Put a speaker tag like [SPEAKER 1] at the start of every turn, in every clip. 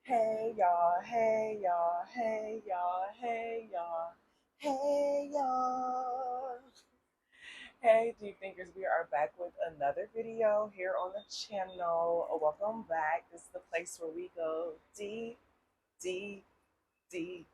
[SPEAKER 1] Hey y'all, hey y'all, hey y'all, hey y'all, hey y'all. Hey Deep Thinkers, we are back with another video here on the channel. Welcome back. This is the place where we go deep, deep, deep,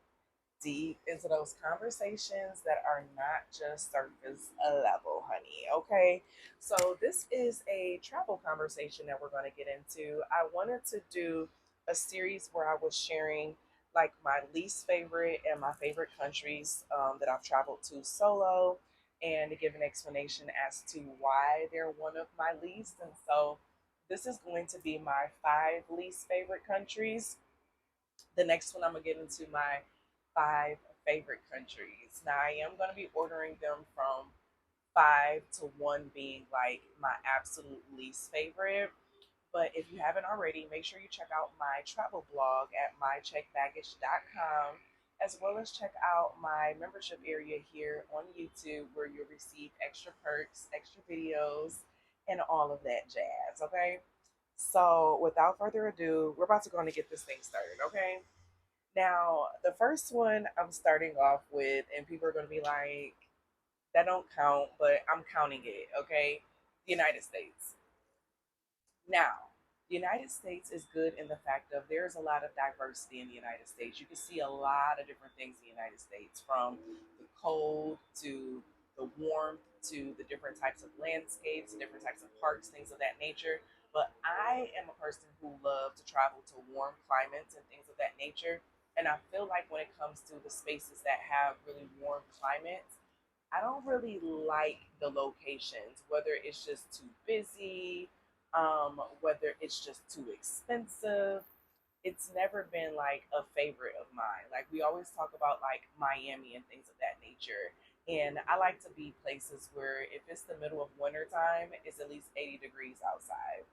[SPEAKER 1] deep into those conversations that are not just surface level, honey. Okay, so this is a travel conversation that we're going to get into. I wanted to do a series where I was sharing like my least favorite and my favorite countries that I've traveled to solo, and to give an explanation as to why they're one of my least. And so this is going to be my five least favorite countries. The next one, I'm gonna get into my five favorite countries. Now I am gonna be ordering them from five to one being like my absolute least favorite. But if you haven't already, make sure you check out my travel blog at mycheckbaggage.com, as well as check out my membership area here on YouTube where you'll receive extra perks, extra videos, and all of that jazz. Okay. So without further ado, we're about to go and get this thing started. Okay. Now, the first one I'm starting off with, and people are going to be like, that don't count, but I'm counting it, okay? The United States. Now, the United States is good in the fact of there's a lot of diversity in the United States. You can see a lot of different things in the United States, from the cold to the warmth to the different types of landscapes, the different types of parks, things of that nature. But I am a person who loves to travel to warm climates and things of that nature. And I feel like when it comes to the spaces that have really warm climates, I don't really like the locations, whether it's just too busy, whether it's just too expensive. It's never been like a favorite of mine. Like we always talk about like Miami and things of that nature. And I like to be places where if it's the middle of winter time, it's at least 80 degrees outside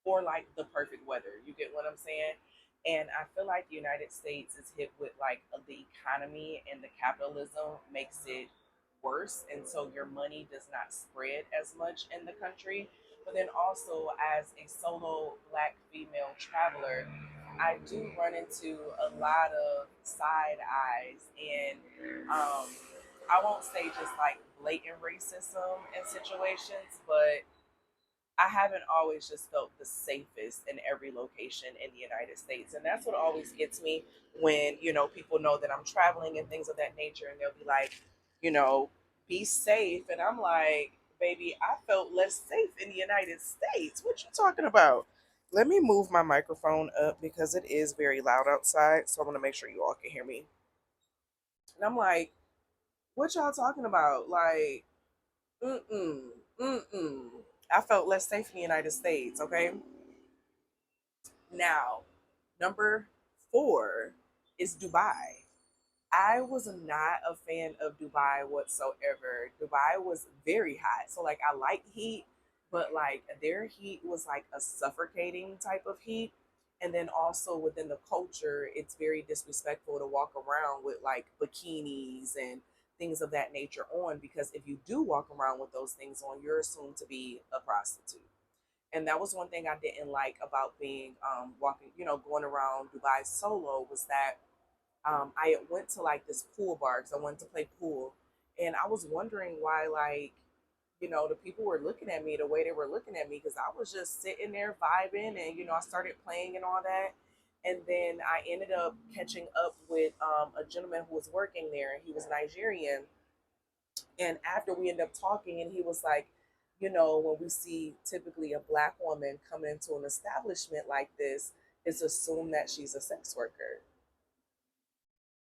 [SPEAKER 1] or like the perfect weather. You get what I'm saying? And I feel like the United States is hit with like the economy and the capitalism makes it worse. And so your money does not spread as much in the country. But then also, as a solo black female traveler, I do run into a lot of side eyes and I won't say just like blatant racism in situations, but I haven't always just felt the safest in every location in the United States. And that's what always gets me when, people know that I'm traveling and things of that nature. And they'll be like, you know, be safe. And I'm like, baby, I felt less safe in the United States. What you talking about? Let me move my microphone up because it is very loud outside. So I want to make sure you all can hear me. And I'm like, what y'all talking about? Like, mm-mm, mm-mm. I felt less safe in the United States, okay? Now, number four is Dubai. I was not a fan of Dubai whatsoever. Dubai was very hot. So, like, I like heat, but like, their heat was like a suffocating type of heat. And then also within the culture, it's very disrespectful to walk around with like bikinis and things of that nature on, because if you do walk around with those things on, you're assumed to be a prostitute. And that was one thing I didn't like about being walking, going around Dubai solo, was that I went to like this pool bar because I wanted to play pool, and I was wondering why, like, the people were looking at me the way they were looking at me, because I was just sitting there vibing, and I started playing and all that. And then I ended up catching up with a gentleman who was working there, and he was Nigerian. And after we ended up talking, and he was like, when we see typically a black woman come into an establishment like this, it's assumed that she's a sex worker.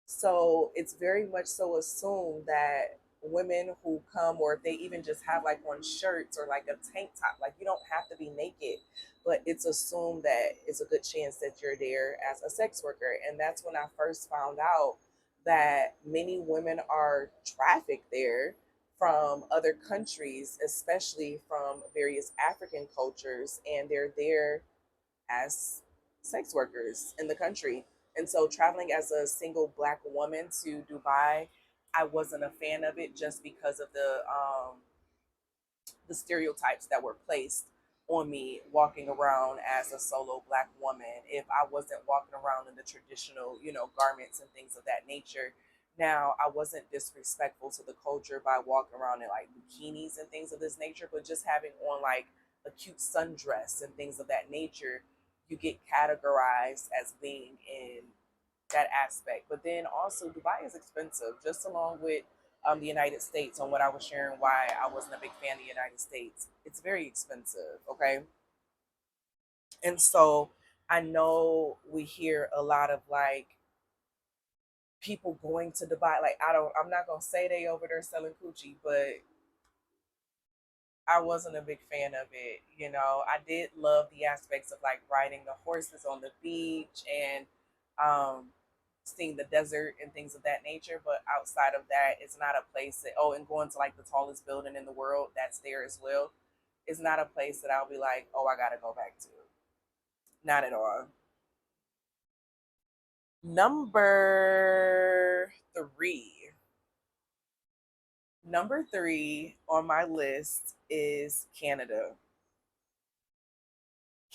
[SPEAKER 1] So it's very much so assumed that women who come, or if they even just have like on shirts or like a tank top, like you don't have to be naked, but it's assumed that it's a good chance that you're there as a sex worker. And that's when I first found out that many women are trafficked there from other countries, especially from various African cultures, and they're there as sex workers in the country. And so traveling as a single black woman to Dubai, I wasn't a fan of it just because of the stereotypes that were placed on me walking around as a solo black woman if I wasn't walking around in the traditional, garments and things of that nature. Now, I wasn't disrespectful to the culture by walking around in like bikinis and things of this nature, but just having on like a cute sundress and things of that nature, you get categorized as being in that aspect. But then also, Dubai is expensive, just along with the United States. On what I was sharing, why I wasn't a big fan of the United States, it's very expensive. Okay, and so I know we hear a lot of like people going to Dubai. Like I'm not gonna say they over there selling coochie, but I wasn't a big fan of it. I did love the aspects of like riding the horses on the beach and um, seeing the desert and things of that nature. But outside of that, it's not a place that, oh, and going to like the tallest building in the world, that's there as well. It's not a place that I'll be like, oh, I gotta go back to. Not at all. Number three. Number three on my list is Canada.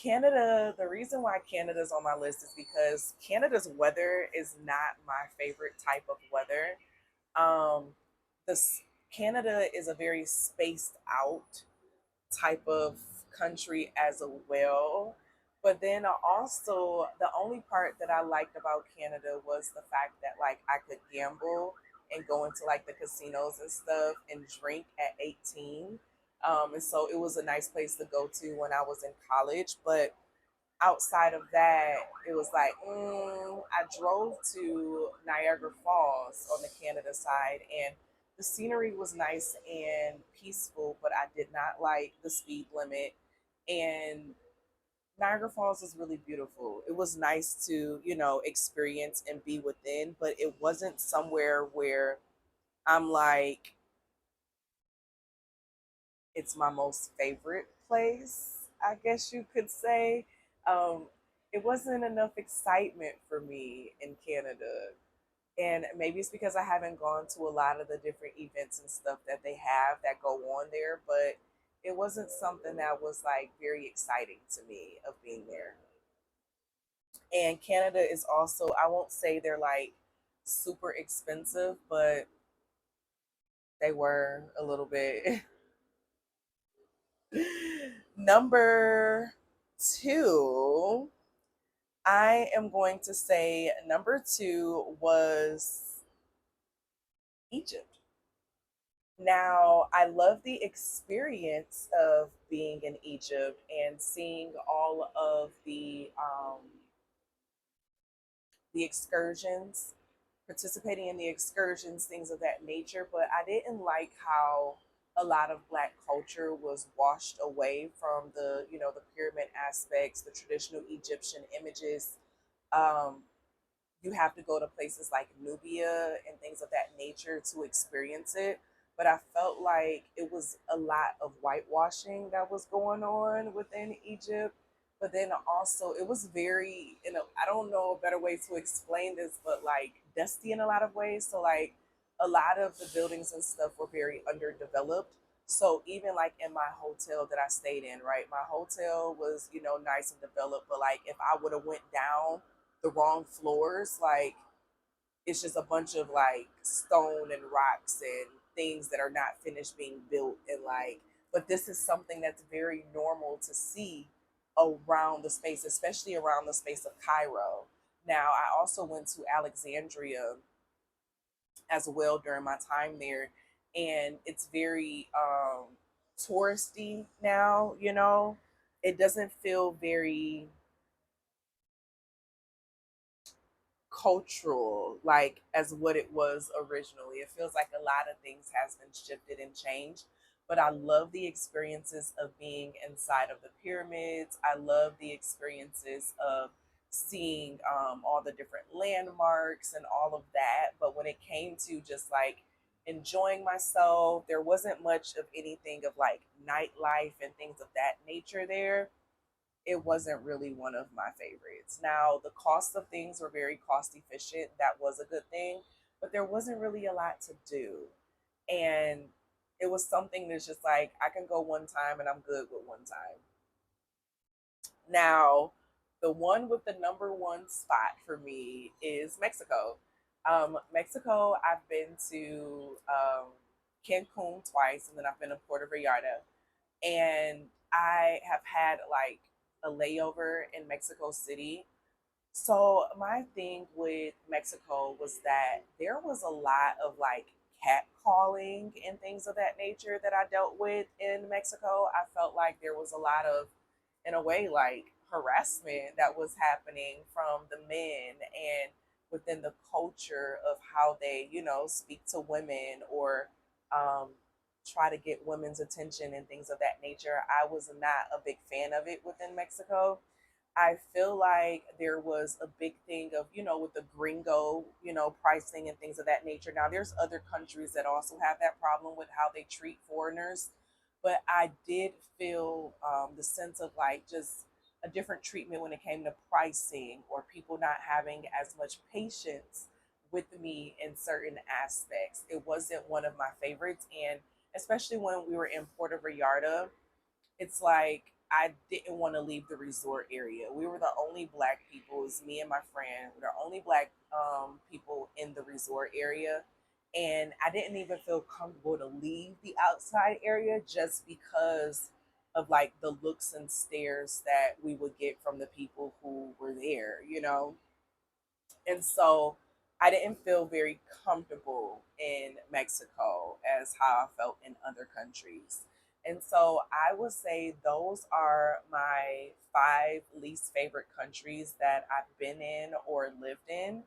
[SPEAKER 1] Canada, the reason why Canada's on my list is because Canada's weather is not my favorite type of weather. Um, this Canada is a very spaced out type of country as well. But then also the only part that I liked about Canada was the fact that like I could gamble and go into like the casinos and stuff and drink at 18. And so it was a nice place to go to when I was in college. But outside of that, it was like I drove to Niagara Falls on the Canada side, and the scenery was nice and peaceful, but I did not like the speed limit. And Niagara Falls is really beautiful. It was nice to, experience and be within, but it wasn't somewhere where I'm like, it's my most favorite place, I guess you could say. Um, it wasn't enough excitement for me in Canada. And maybe it's because I haven't gone to a lot of the different events and stuff that they have that go on there, but it wasn't something that was like very exciting to me of being there. And Canada is also, I won't say they're like super expensive, but they were a little bit. Number two, I am going to say number two was Egypt. Now, I love the experience of being in Egypt and seeing all of the excursions, participating in the excursions, things of that nature. But I didn't like how a lot of Black culture was washed away from the pyramid aspects, the traditional Egyptian images. Um, you have to go to places like Nubia and things of that nature to experience it. But I felt like it was a lot of whitewashing that was going on within Egypt. But then also, it was very, I don't know a better way to explain this, but like dusty in a lot of ways. So, like, a lot of the buildings and stuff were very underdeveloped. So, even like in my hotel that I stayed in, right, my hotel was, nice and developed. But like, if I would have went down the wrong floors. Like it's just a bunch of like stone and rocks and things that are not finished being built and like but this is something that's very normal to see around the space, especially around the space of Cairo. Now, I also went to Alexandria as well during my time there, and it's very touristy now, It doesn't feel very cultural like as what it was originally. It feels like a lot of things has been shifted and changed, but I love the experiences of being inside of the pyramids. I love the experiences of seeing all the different landmarks and all of that. But when it came to just like enjoying myself, there wasn't much of anything of like nightlife and things of that nature there. It wasn't really one of my favorites. Now, the cost of things were very cost efficient. That was a good thing, but there wasn't really a lot to do. And it was something that's just like, I can go one time and I'm good with one time. Now, the one with the number one spot for me is Mexico. Mexico, I've been to Cancun twice, and then I've been to Puerto Vallarta, and I have had like a layover in Mexico City. So my thing with Mexico was that there was a lot of like catcalling and things of that nature that I dealt with in Mexico. I felt like there was a lot of, in a way, like harassment that was happening from the men and within the culture of how they, speak to women or um, try to get women's attention and things of that nature. I was not a big fan of it within Mexico. I feel like there was a big thing of, with the gringo, pricing and things of that nature. Now, there's other countries that also have that problem with how they treat foreigners, but I did feel the sense of like just a different treatment when it came to pricing or people not having as much patience with me in certain aspects. It wasn't one of my favorites. And especially when we were in Puerto Vallarta, it's like I didn't want to leave the resort area. We were the only black people, it was me and my friend, we were the only black people in the resort area. And I didn't even feel comfortable to leave the outside area just because of like the looks and stares that we would get from the people who were there. And so I didn't feel very comfortable in Mexico as how I felt in other countries. And so I would say those are my five least favorite countries that I've been in or lived in.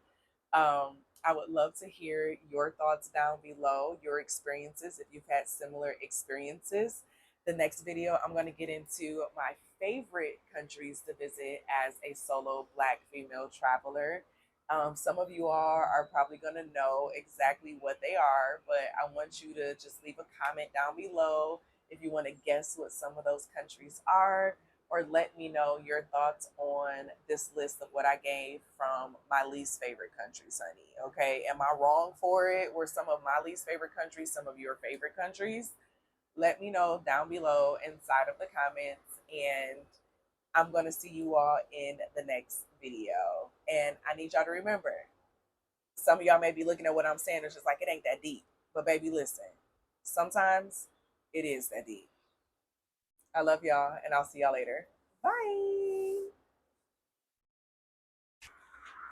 [SPEAKER 1] I would love to hear your thoughts down below, your experiences, if you've had similar experiences. The next video, I'm going to get into my favorite countries to visit as a solo black female traveler. Some of you all are probably going to know exactly what they are, but I want you to just leave a comment down below if you want to guess what some of those countries are, or let me know your thoughts on this list of what I gave from my least favorite countries, honey. Okay, am I wrong for it? Were some of my least favorite countries some of your favorite countries? Let me know down below inside of the comments, and I'm going to see you all in the next video. And I need y'all to remember, some of y'all may be looking at what I'm saying, it's just like it ain't that deep. But baby, listen, sometimes it is that deep. I love y'all, and I'll see y'all later. Bye.